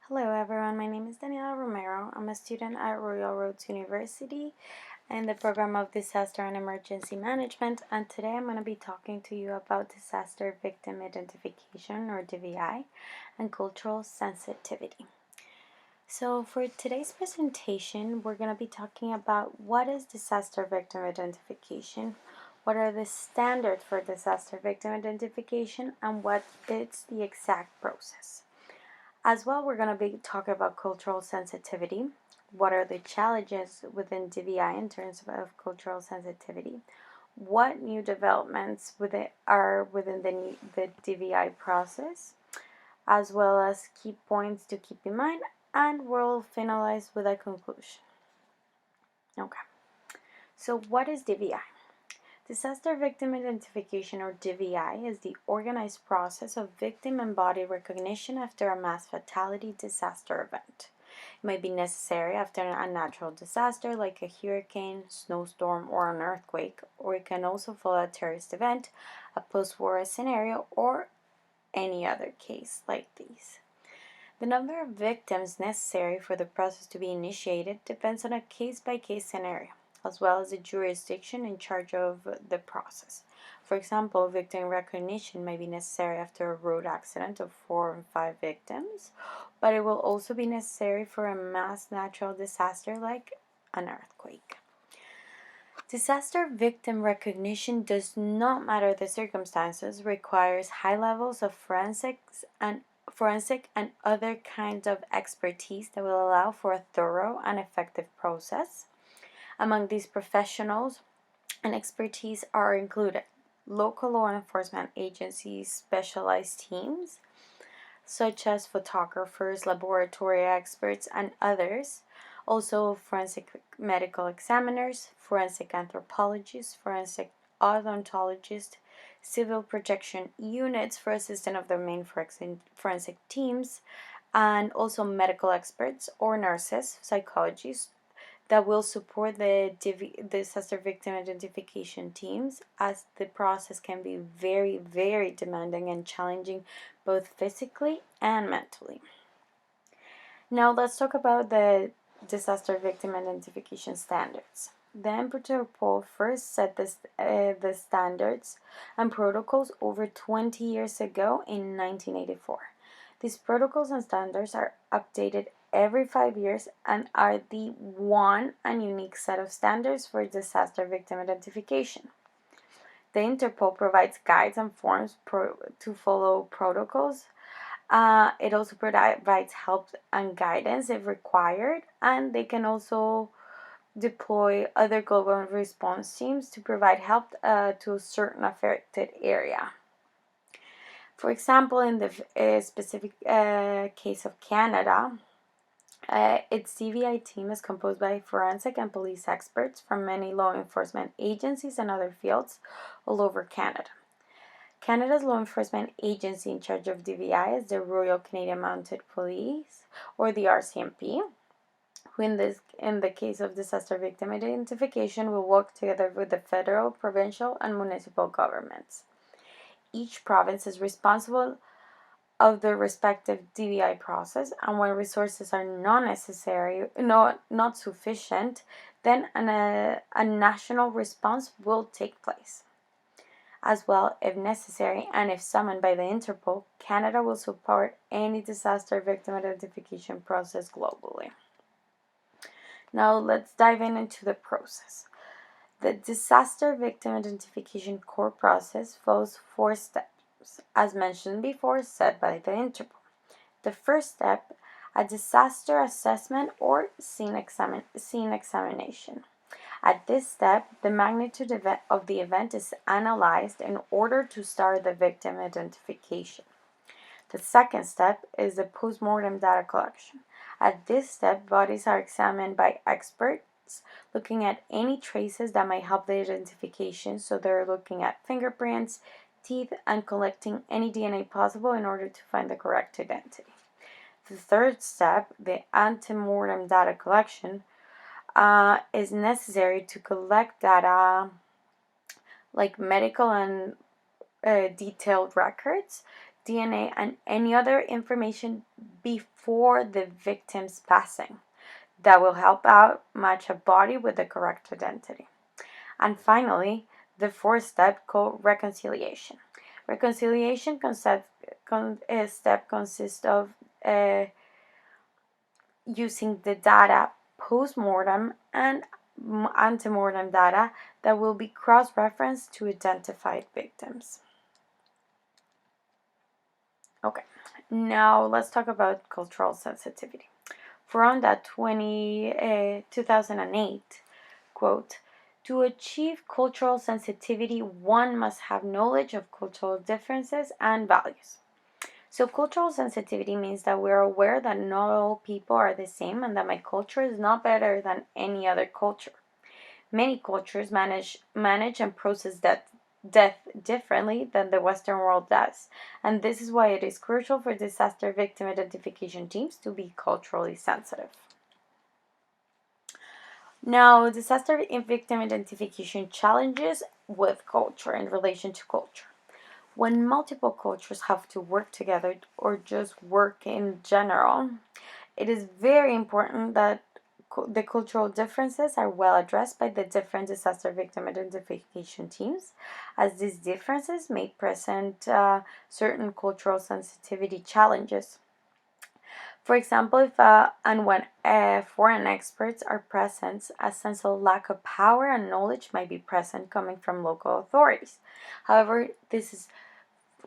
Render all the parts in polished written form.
Hello everyone, my name is Daniela Romero. I'm a student at Royal Roads University in the program of Disaster and Emergency Management, and today I'm going to be talking to you about disaster victim identification, or DVI, and cultural sensitivity. So for today's presentation, we're going to be talking about what is disaster victim identification, what are the standards for disaster victim identification, and what is the exact process. As well, we're going to be talking about cultural sensitivity. What are the challenges within DVI in terms of cultural sensitivity? What new developments are within the DVI process, as well as key points to keep in mind, and we'll finalize with a conclusion. Okay, so what is DVI? Disaster Victim Identification, or DVI, is the organized process of victim and body recognition after a mass fatality disaster event. It may be necessary after a natural disaster like a hurricane, snowstorm, or an earthquake, or it can also follow a terrorist event, a post-war scenario, or any other case like these. The number of victims necessary for the process to be initiated depends on a case-by-case scenario, as well as the jurisdiction in charge of the process. For example, victim recognition may be necessary after a road accident of 4 and 5 victims, but it will also be necessary for a mass natural disaster like an earthquake. Disaster victim recognition does not matter the circumstances, requires high levels of forensic and other kinds of expertise that will allow for a thorough and effective process. Among these professionals and expertise are included local law enforcement agencies, specialized teams, such as photographers, laboratory experts, and others. Also, forensic medical examiners, forensic anthropologists, forensic odontologists, civil protection units for assistance of their main forensic teams, and also medical experts or nurses, psychologists, that will support the disaster victim identification teams, as the process can be very, very demanding and challenging both physically and mentally. Now let's talk about the disaster victim identification standards. The Interpol first set the standards and protocols over 20 years ago in 1984. These protocols and standards are updated every 5 years and are the one and unique set of standards for disaster victim identification. The Interpol provides guides and forms to follow protocols. It also provides help and guidance if required, and they can also deploy other global response teams to provide help to a certain affected area. For example, in the specific case of Canada, its DVI team is composed by forensic and police experts from many law enforcement agencies and other fields all over Canada. Canada's law enforcement agency in charge of DVI is the Royal Canadian Mounted Police, or the RCMP, who in the case of disaster victim identification will work together with the federal, provincial, and municipal governments. Each province is responsible of the respective DVI process, and when resources are not sufficient, then a national response will take place. As well, if necessary and if summoned by the Interpol, Canada will support any disaster victim identification process globally. Now let's dive into the process. The disaster victim identification core process follows 4 steps, as mentioned before, set by the Interpol. The first step, a disaster assessment or scene examination. At this step, the magnitude of the event is analyzed in order to start the victim identification. The second step is the post-mortem data collection. At this step, bodies are examined by experts looking at any traces that might help the identification, so they're looking at fingerprints, teeth, and collecting any DNA possible in order to find the correct identity. The third step, the ante-mortem data collection, is necessary to collect data like medical and detailed records DNA, and any other information before the victim's passing that will help out match a body with the correct identity. And finally, the fourth step called reconciliation. Reconciliation step consists of using the data post-mortem and ante-mortem data that will be cross-referenced to identified victims. Okay, now let's talk about cultural sensitivity. From that 2008 quote, to achieve cultural sensitivity, one must have knowledge of cultural differences and values. So cultural sensitivity means that we're aware that not all people are the same and that my culture is not better than any other culture. Many cultures manage and process death differently than the Western world does, and this is why it is crucial for disaster victim identification teams to be culturally sensitive. Now, disaster victim identification challenges with culture in relation to culture. When multiple cultures have to work together or just work in general, it is very important that the cultural differences are well addressed by the different disaster victim identification teams, as these differences may present certain cultural sensitivity challenges. For example, if and when foreign experts are present, a sense of lack of power and knowledge might be present coming from local authorities. However, this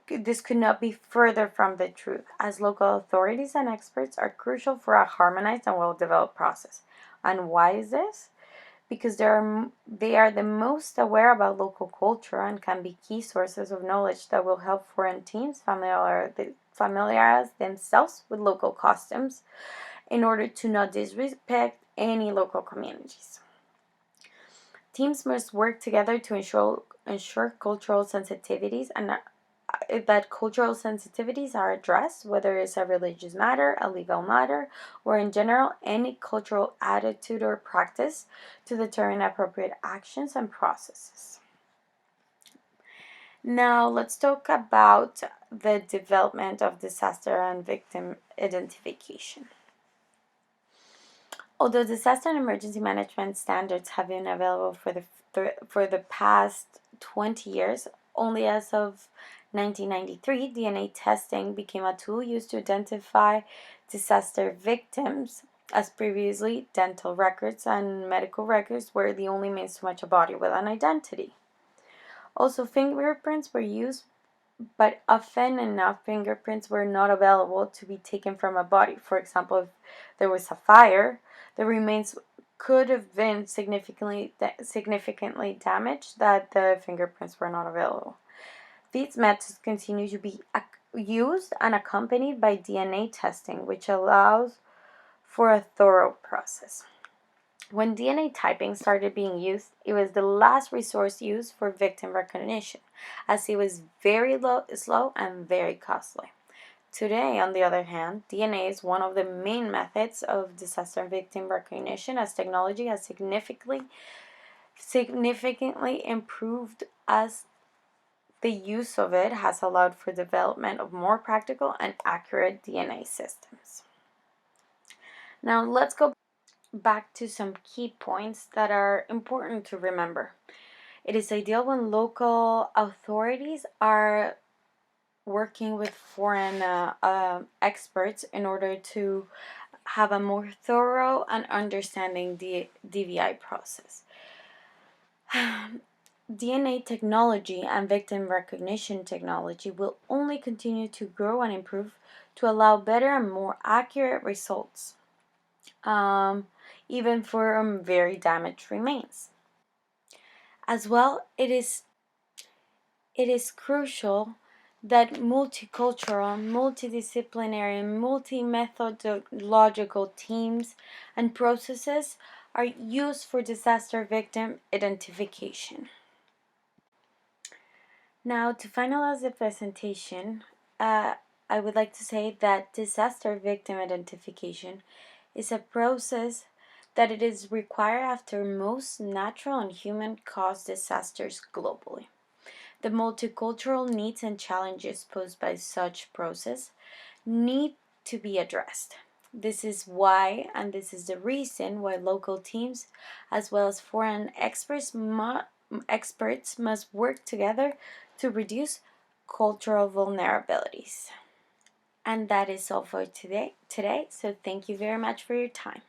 could not be further from the truth, as local authorities and experts are crucial for a harmonized and well-developed process. And why is this? Because they are the most aware about local culture and can be key sources of knowledge that will help foreign teams familiarize themselves with local customs in order to not disrespect any local communities. Teams must work together to ensure cultural sensitivities and that cultural sensitivities are addressed, whether it's a religious matter, a legal matter, or in general any cultural attitude or practice, to determine appropriate actions and processes. Now let's talk about the development of disaster and victim identification. Although disaster and emergency management standards have been available for the past 20 years, only as of 1993, DNA testing became a tool used to identify disaster victims, as previously dental records and medical records were the only means to match a body with an identity. Also, fingerprints were used, but often enough fingerprints were not available to be taken from a body. For example, if there was a fire, the remains could have been significantly damaged that the fingerprints were not available. These methods continue to be used and accompanied by DNA testing, which allows for a thorough process. When DNA typing started being used, it was the last resource used for victim recognition, as it was very slow and very costly. Today, on the other hand, DNA is one of the main methods of disaster victim recognition, as technology has significantly improved, as the use of it has allowed for development of more practical and accurate DNA systems. Now let's go back to some key points that are important to remember. It is ideal when local authorities are working with foreign experts in order to have a more thorough and understanding DVI process. DNA technology and victim recognition technology will only continue to grow and improve to allow better and more accurate results, even for very damaged remains. As well, it is crucial that multicultural, multidisciplinary, multi-methodological teams and processes are used for disaster victim identification. Now, to finalize the presentation, I would like to say that disaster victim identification is a process that it is required after most natural and human-caused disasters globally. The multicultural needs and challenges posed by such process need to be addressed. This is why, and this is the reason why local teams as well as foreign experts must work together to reduce cultural vulnerabilities. And that is all for today. So thank you very much for your time.